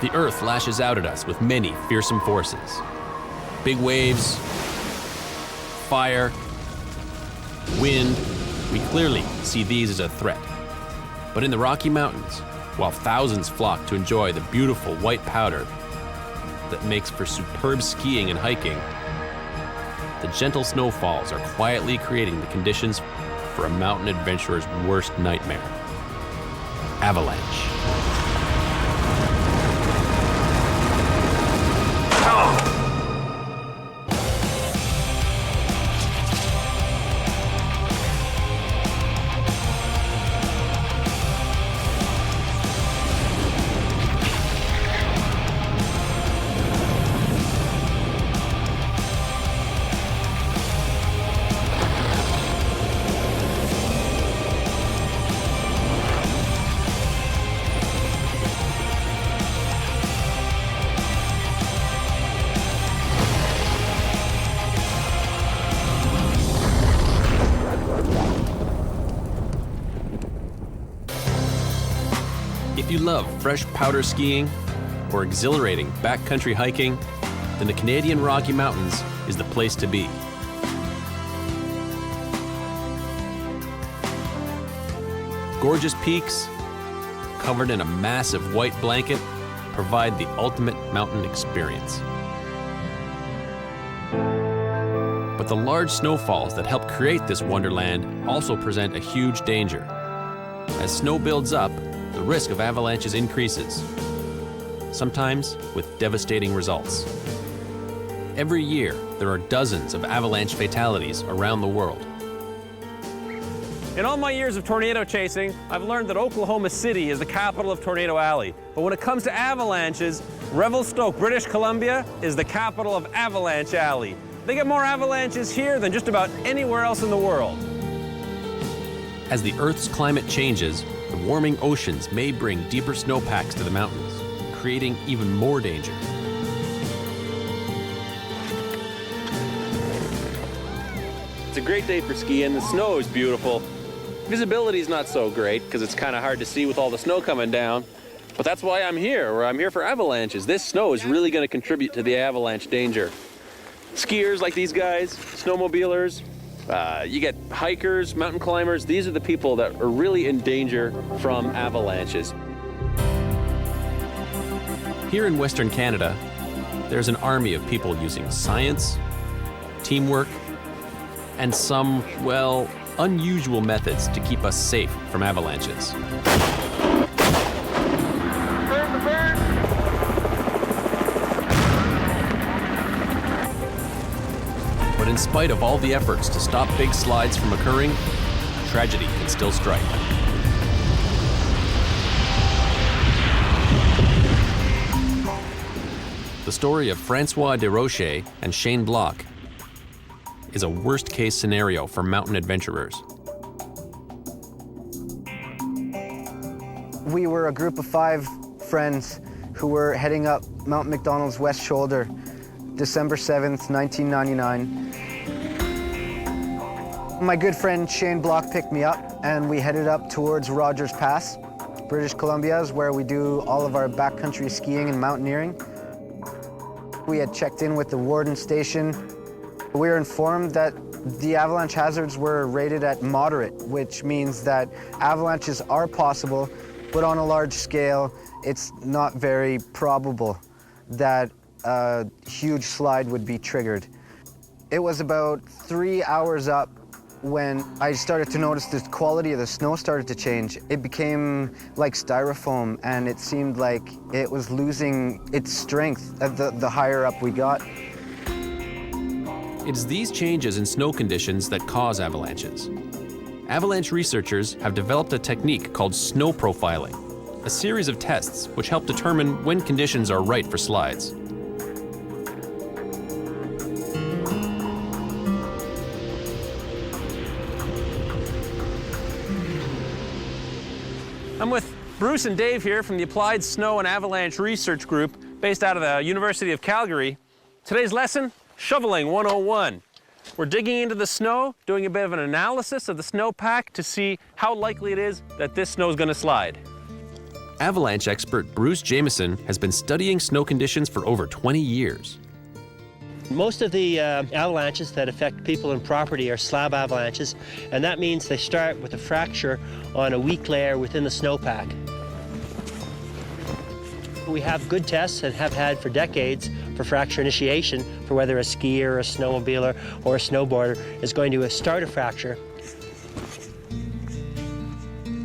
The Earth lashes out at us with many fearsome forces. Big waves, fire, wind. We clearly see these as a threat. But in the Rocky Mountains, while thousands flock to enjoy the beautiful white powder that makes for superb skiing and hiking, the gentle snowfalls are quietly creating the conditions for a mountain adventurer's worst nightmare: avalanche. If you love fresh powder skiing or exhilarating backcountry hiking, then the Canadian Rocky Mountains is the place to be. Gorgeous peaks, covered in a massive white blanket, provide the ultimate mountain experience. But the large snowfalls that help create this wonderland also present a huge danger. As snow builds up, the risk of avalanches increases, sometimes with devastating results. Every year, there are dozens of avalanche fatalities around the world. In all my years of tornado chasing, I've learned that Oklahoma City is the capital of Tornado Alley. But when it comes to avalanches, Revelstoke, British Columbia is the capital of Avalanche Alley. They get more avalanches here than just about anywhere else in the world. As the Earth's climate changes, the warming oceans may bring deeper snowpacks to the mountains, creating even more danger. It's a great day for skiing. The snow is beautiful. Visibility is not so great because it's kind of hard to see with all the snow coming down. But that's why I'm here, I'm here for avalanches. This snow is really going to contribute to the avalanche danger. Skiers like these guys, snowmobilers, you get hikers, mountain climbers. These are the people that are really in danger from avalanches. Here in Western Canada, there's an army of people using science, teamwork, and some, well, unusual methods to keep us safe from avalanches. But in spite of all the efforts to stop big slides from occurring, tragedy can still strike. The story of Francois Desrochers and Shane Block is a worst-case scenario for mountain adventurers. We were a group of 5 friends who were heading up Mount McDonald's West Shoulder, December 7th, 1999. My good friend Shane Block picked me up and we headed up towards Rogers Pass, British Columbia, is where we do all of our backcountry skiing and mountaineering. We had checked in with the Warden Station. We were informed that the avalanche hazards were rated at moderate, which means that avalanches are possible, but on a large scale, it's not very probable that a huge slide would be triggered. It was about 3 hours up when I started to notice the quality of the snow started to change. It became like styrofoam, and it seemed like it was losing its strength the higher up we got. It is these changes in snow conditions that cause avalanches. Avalanche researchers have developed a technique called snow profiling, a series of tests which help determine when conditions are right for slides. I'm with Bruce and Dave here from the Applied Snow and Avalanche Research Group based out of the University of Calgary. Today's lesson, Shoveling 101. We're digging into the snow, doing a bit of an analysis of the snowpack to see how likely it is that this snow is going to slide. Avalanche expert Bruce Jameson has been studying snow conditions for over 20 years. Most of the avalanches that affect people and property are slab avalanches, and that means they start with a fracture on a weak layer within the snowpack. We have good tests and have had for decades for fracture initiation for whether a skier, a snowmobiler, or a snowboarder is going to start a fracture.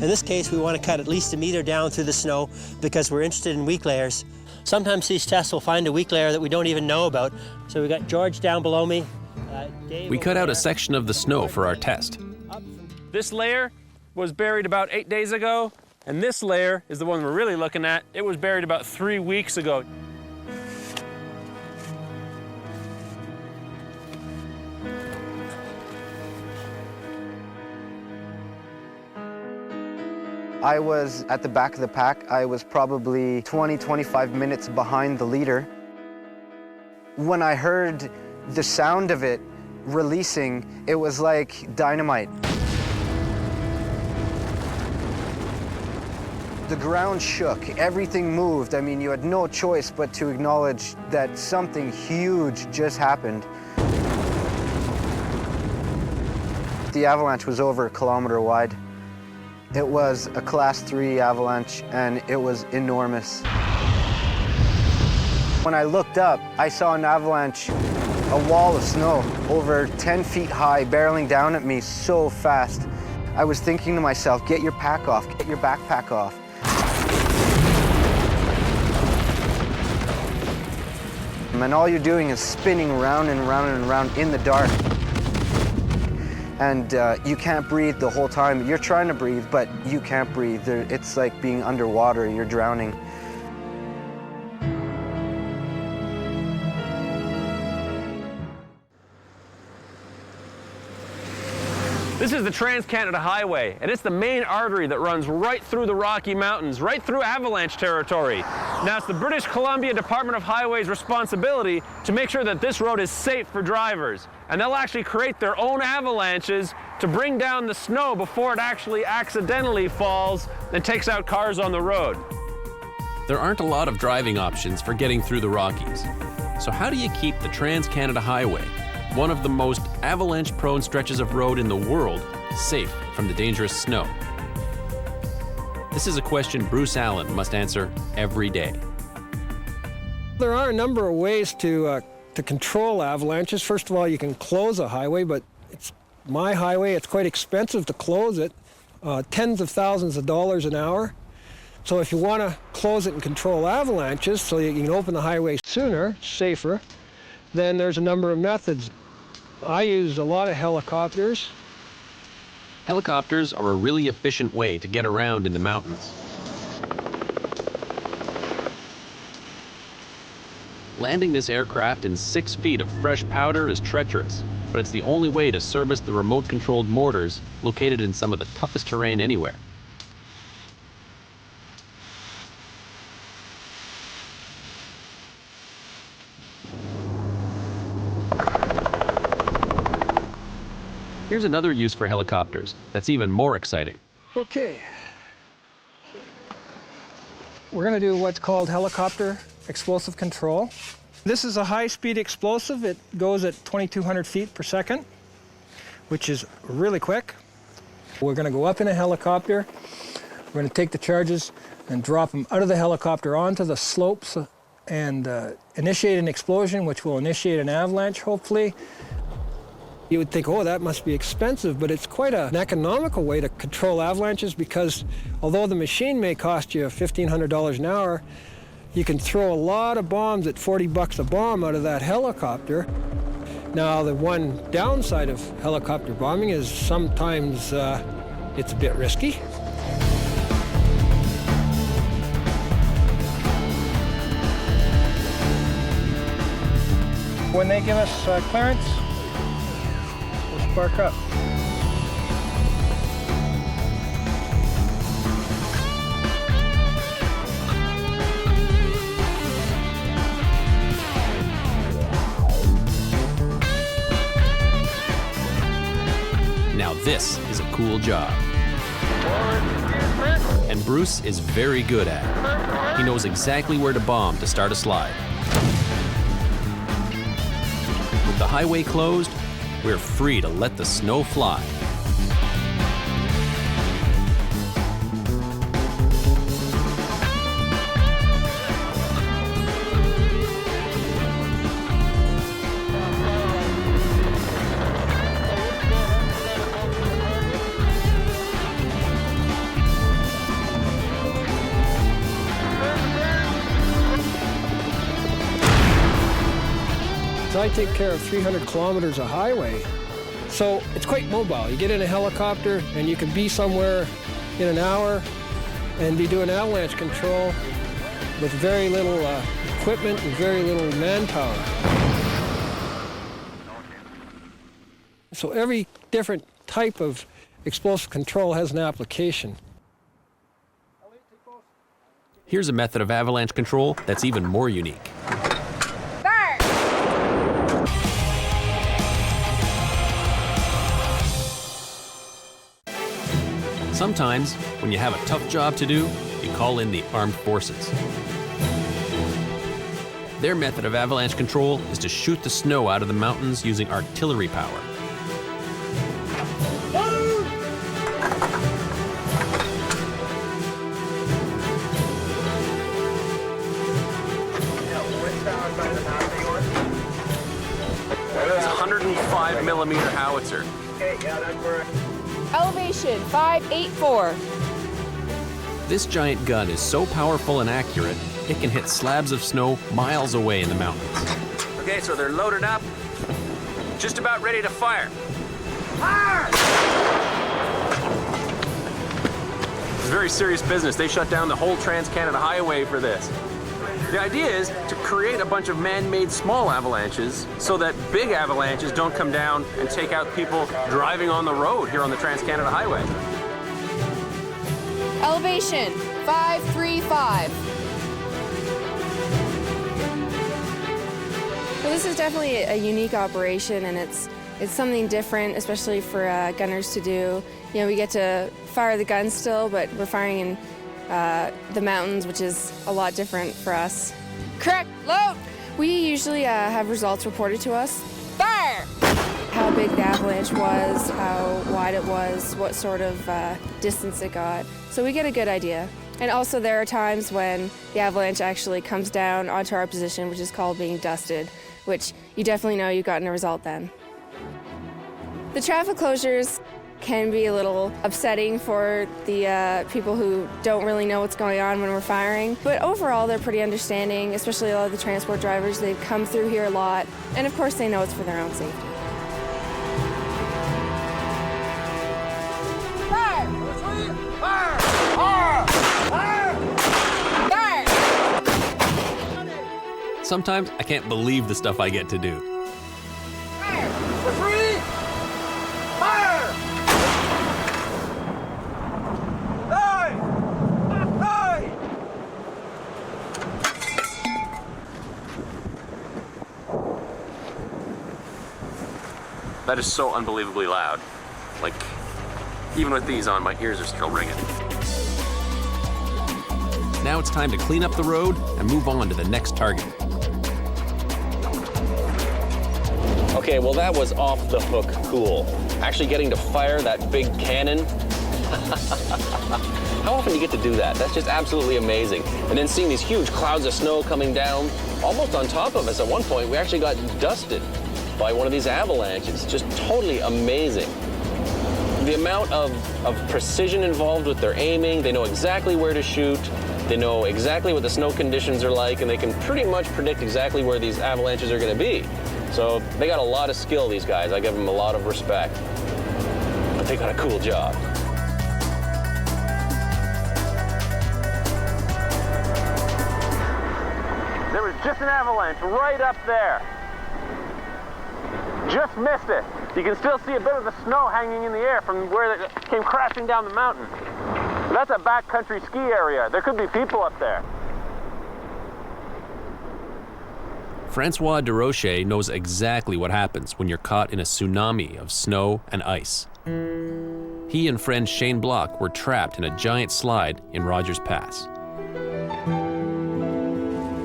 In this case, we want to cut at least 1 meter down through the snow because we're interested in weak layers. Sometimes these tests will find a weak layer that we don't even know about. So we got George down below me. Dave We cut over out there. a section of the snow for our test. This layer was buried about 8 days ago, and this layer is the one we're really looking at. It was buried about 3 weeks ago. I was at the back of the pack. I was probably 20-25 minutes behind the leader. When I heard the sound of it releasing, it was like dynamite. The ground shook, everything moved. I mean, you had no choice but to acknowledge that something huge just happened. The avalanche was over 1 kilometer wide. It was a class 3 avalanche, and it was enormous. When I looked up, I saw an avalanche, a wall of snow over 10 feet high, barreling down at me so fast. I was thinking to myself, get your pack off, get your backpack off. And all you're doing is spinning round and round and round in the dark. And you can't breathe the whole time. You're trying to breathe, but you can't breathe. It's like being underwater, you're drowning. This is the Trans-Canada Highway, and it's the main artery that runs right through the Rocky Mountains, right through avalanche territory. Now, it's the British Columbia Department of Highways' responsibility to make sure that this road is safe for drivers. And they'll actually create their own avalanches to bring down the snow before it actually accidentally falls and takes out cars on the road. There aren't a lot of driving options for getting through the Rockies. So how do you keep the Trans-Canada Highway, one of the most avalanche-prone stretches of road in the world, safe from the dangerous snow? This is a question Bruce Allen must answer every day. There are a number of ways to control avalanches. First of all, you can close a highway, but it's my highway. It's quite expensive to close it, tens of thousands of dollars an hour. So if you want to close it and control avalanches so you can open the highway sooner, safer, then there's a number of methods. I use a lot of helicopters. Helicopters are a really efficient way to get around in the mountains. Landing this aircraft in 6 feet of fresh powder is treacherous, but it's the only way to service the remote-controlled mortars located in some of the toughest terrain anywhere. Here's another use for helicopters that's even more exciting. Okay. We're going to do what's called helicopter explosive control. This is a high-speed explosive. It goes at 2,200 feet per second, which is really quick. We're going to go up in a helicopter. We're going to take the charges and drop them out of the helicopter onto the slopes and initiate an explosion, which will initiate an avalanche, hopefully. You would think, oh, that must be expensive, but it's quite an economical way to control avalanches because although the machine may cost you $1,500 an hour, you can throw a lot of bombs at 40 bucks a bomb out of that helicopter. Now, the one downside of helicopter bombing is sometimes it's a bit risky. When they give us clearance, we'll spark up. Now this is a cool job. Forward, and Bruce is very good at it. He knows exactly where to bomb to start a slide. With the highway closed, we're free to let the snow fly. I take care of 300 kilometers of highway, so it's quite mobile. You get in a helicopter and you can be somewhere in an hour and be doing avalanche control with very little equipment and very little manpower. So every different type of explosive control has an application. Here's a method of avalanche control that's even more unique. Sometimes, when you have a tough job to do, you call in the armed forces. Their method of avalanche control is to shoot the snow out of the mountains using artillery power. It's a 105mm howitzer. Elevation 584. This giant gun is so powerful and accurate, it can hit slabs of snow miles away in the mountains. Okay, so they're loaded up, just about ready to fire. Fire! It's very serious business. They shut down the whole Trans-Canada Highway for this. The idea is to create a bunch of man-made small avalanches so that big avalanches don't come down and take out people driving on the road here on the Trans-Canada Highway. Elevation 535. Well, this is definitely a unique operation, and it's something different, especially for gunners to do. You know, we get to fire the gun still, but we're firing in the mountains, which is a lot different for us. Correct, load! We usually have results reported to us. Fire! How big the avalanche was, how wide it was, what sort of distance it got. So we get a good idea. And also there are times when the avalanche actually comes down onto our position, which is called being dusted, which you definitely know you've gotten a result then. The traffic closures can be a little upsetting for the people who don't really know what's going on when we're firing. But overall, they're pretty understanding, especially a lot of the transport drivers. They've come through here a lot, and of course, they know it's for their own safety. Fire! Fire! Fire! Fire! Fire! Sometimes I can't believe the stuff I get to do. Fire! For free! Fire! That is so unbelievably loud. Like, even with these on, my ears are still ringing. Now it's time to clean up the road and move on to the next target. Okay, well that was off the hook cool. Actually getting to fire that big cannon. How often do you get to do that? That's just absolutely amazing. And then seeing these huge clouds of snow coming down almost on top of us. At one point, we actually got dusted by one of these avalanches. Just totally amazing. The amount of precision involved with their aiming, they know exactly where to shoot, they know exactly what the snow conditions are like, and they can pretty much predict exactly where these avalanches are gonna be. So they got a lot of skill, these guys. I give them a lot of respect. But they got a cool job. There was just an avalanche right up there. Just missed it. You can still see a bit of the snow hanging in the air from where it came crashing down the mountain. That's a backcountry ski area. There could be people up there. Francois Desrochers knows exactly what happens when you're caught in a tsunami of snow and ice. He and friend Shane Block were trapped in a giant slide in Rogers Pass.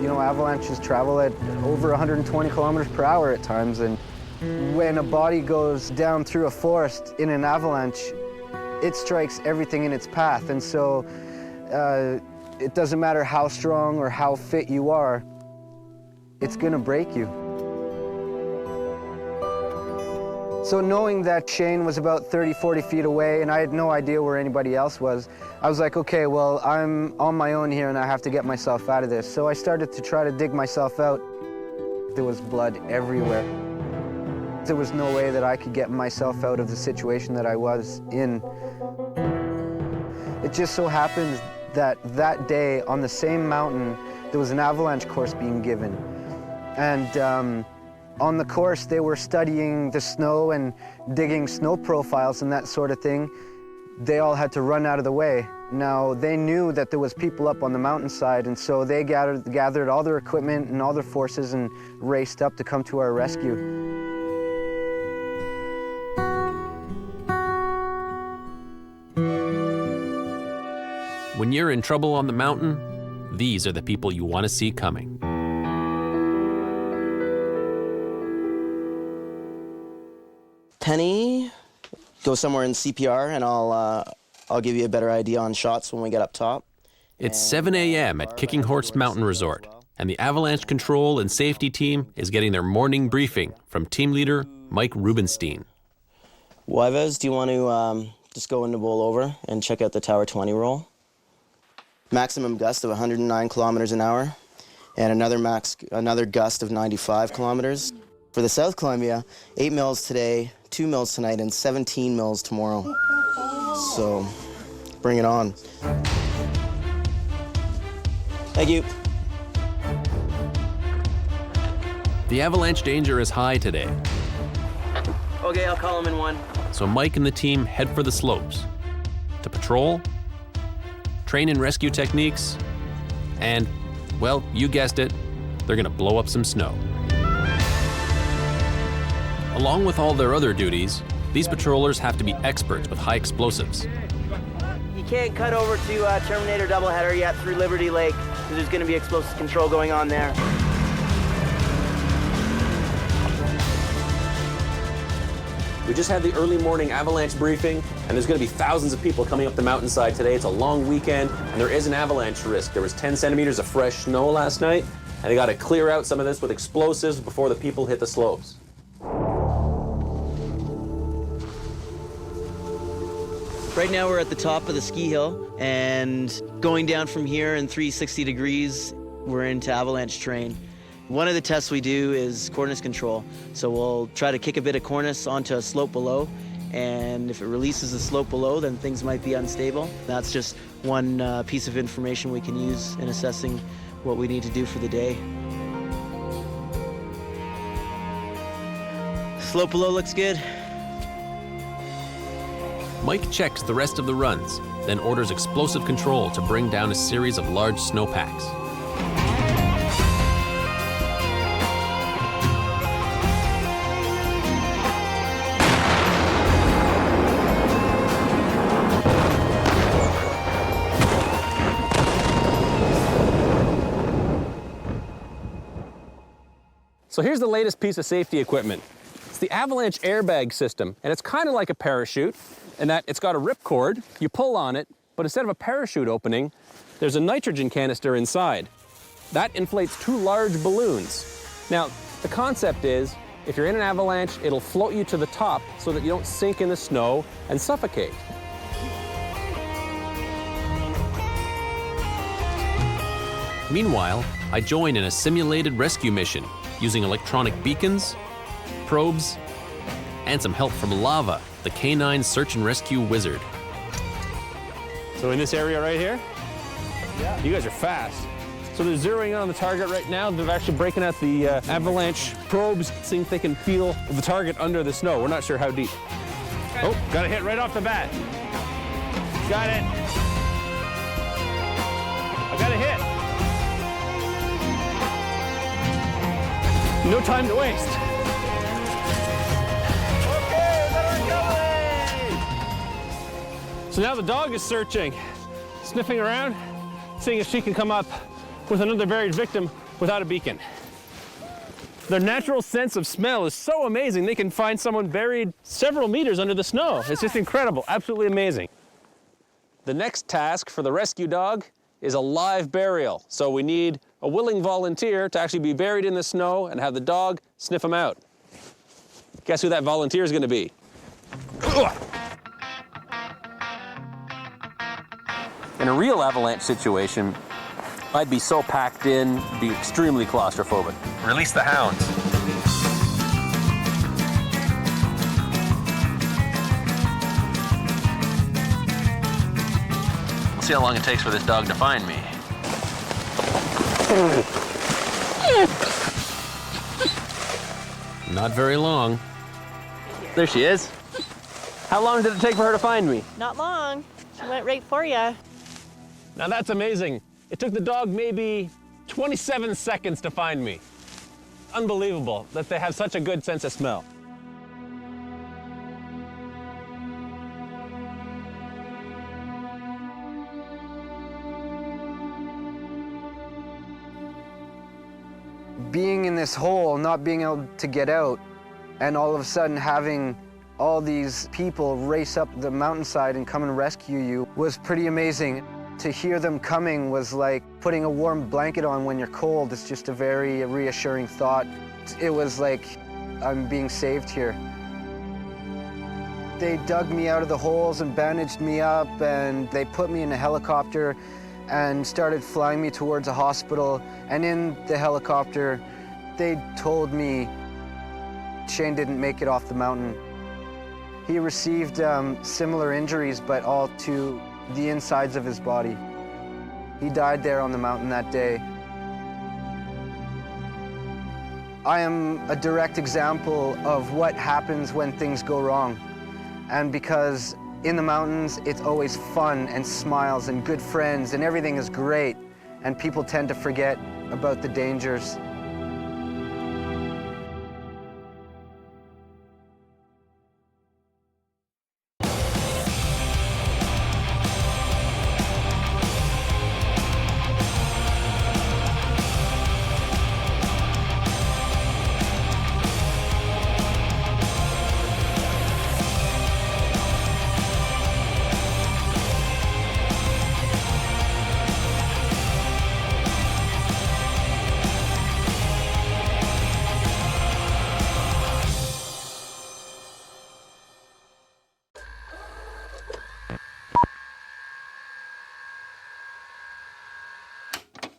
You know, avalanches travel at over 120 kilometers per hour at times, and when a body goes down through a forest in an avalanche, it strikes everything in its path, and so it doesn't matter how strong or how fit you are, it's gonna break you. So knowing that Shane was about 30, 40 feet away and I had no idea where anybody else was, I was like, okay, well, I'm on my own here and I have to get myself out of this. So I started to try to dig myself out. There was blood everywhere. There was no way that I could get myself out of the situation that I was in. It just so happens that that day on the same mountain, there was an avalanche course being given. And on the course, they were studying the snow and digging snow profiles and that sort of thing. They all had to run out of the way. Now, they knew that there was people up on the mountainside, and so they gathered all their equipment and all their forces and raced up to come to our rescue. When you're in trouble on the mountain, these are the people you want to see coming. Penny, go somewhere in CPR and I'll give you a better idea on shots when we get up top. It's 7 a.m. at Kicking Horse Mountain Resort, and the avalanche control and safety team is getting their morning briefing from team leader Mike Rubenstein. Wyvez, do you want to just go into bowl over and check out the Tower 20 roll? Maximum gust of 109 kilometers an hour, and another gust of 95 kilometers. For the South Columbia, 8 mils today, 2 mils tonight, and 17 mils tomorrow. So, bring it on. Thank you. The avalanche danger is high today, Okay, I'll call him in 1. so Mike and the team head for the slopes to patrol, train in rescue techniques, and, well, you guessed it, they're gonna blow up some snow. Along with all their other duties, these patrollers have to be experts with high explosives. You can't cut over to Terminator doubleheader yet through Liberty Lake, because there's going to be explosive control going on there. We just had the early morning avalanche briefing, and there's going to be thousands of people coming up the mountainside today. It's a long weekend, and there is an avalanche risk. There was 10 centimeters of fresh snow last night, and they got to clear out some of this with explosives before the people hit the slopes. Right now we're at the top of the ski hill, and going down from here in 360 degrees, we're into avalanche terrain. One of the tests we do is cornice control. So we'll try to kick a bit of cornice onto a slope below, and if it releases the slope below, then things might be unstable. That's just one piece of information we can use in assessing what we need to do for the day. Slope below looks good. Mike checks the rest of the runs, then orders explosive control to bring down a series of large snowpacks. So here's the latest piece of safety equipment. It's the avalanche airbag system, and it's kind of like a parachute in that it's got a ripcord, you pull on it, but instead of a parachute opening, there's a nitrogen canister inside. That inflates 2 large balloons. Now, the concept is, if you're in an avalanche, it'll float you to the top so that you don't sink in the snow and suffocate. Meanwhile, I join in a simulated rescue mission using electronic beacons, probes, and some help from Lava, the canine search and rescue wizard. So in this area right here? Yeah. You guys are fast. So they're zeroing in on the target right now. They're actually breaking out the avalanche probes, seeing if they can feel the target under the snow. We're not sure how deep. Oh, got a hit right off the bat. Got it. I got a hit. No time to waste. So now the dog is searching, sniffing around, seeing if she can come up with another buried victim without a beacon. Their natural sense of smell is so amazing. They can find someone buried several meters under the snow. It's just incredible, absolutely amazing. The next task for the rescue dog is a live burial. So we need a willing volunteer to actually be buried in the snow and have the dog sniff them out. Guess who that volunteer is going to be? In a real avalanche situation, I'd be so packed in, be extremely claustrophobic. Release the hounds. We'll see how long it takes for this dog to find me. Not very long. There she is. How long did it take for her to find me? Not long. She went right for you. Now that's amazing. It took the dog maybe 27 seconds to find me. Unbelievable that they have such a good sense of smell. Being in this hole, not being able to get out, and all of a sudden having all these people race up the mountainside and come and rescue you was pretty amazing. To hear them coming was like putting a warm blanket on when you're cold. It's just a very reassuring thought. It was like I'm being saved here. They dug me out of the holes and bandaged me up, and they put me in a helicopter and started flying me towards a hospital. And in the helicopter, they told me Shane didn't make it off the mountain. He received similar injuries, but all to the insides of his body. He died there on the mountain that day. I am a direct example of what happens when things go wrong. And because in the mountains, it's always fun and smiles and good friends and everything is great, and people tend to forget about the dangers.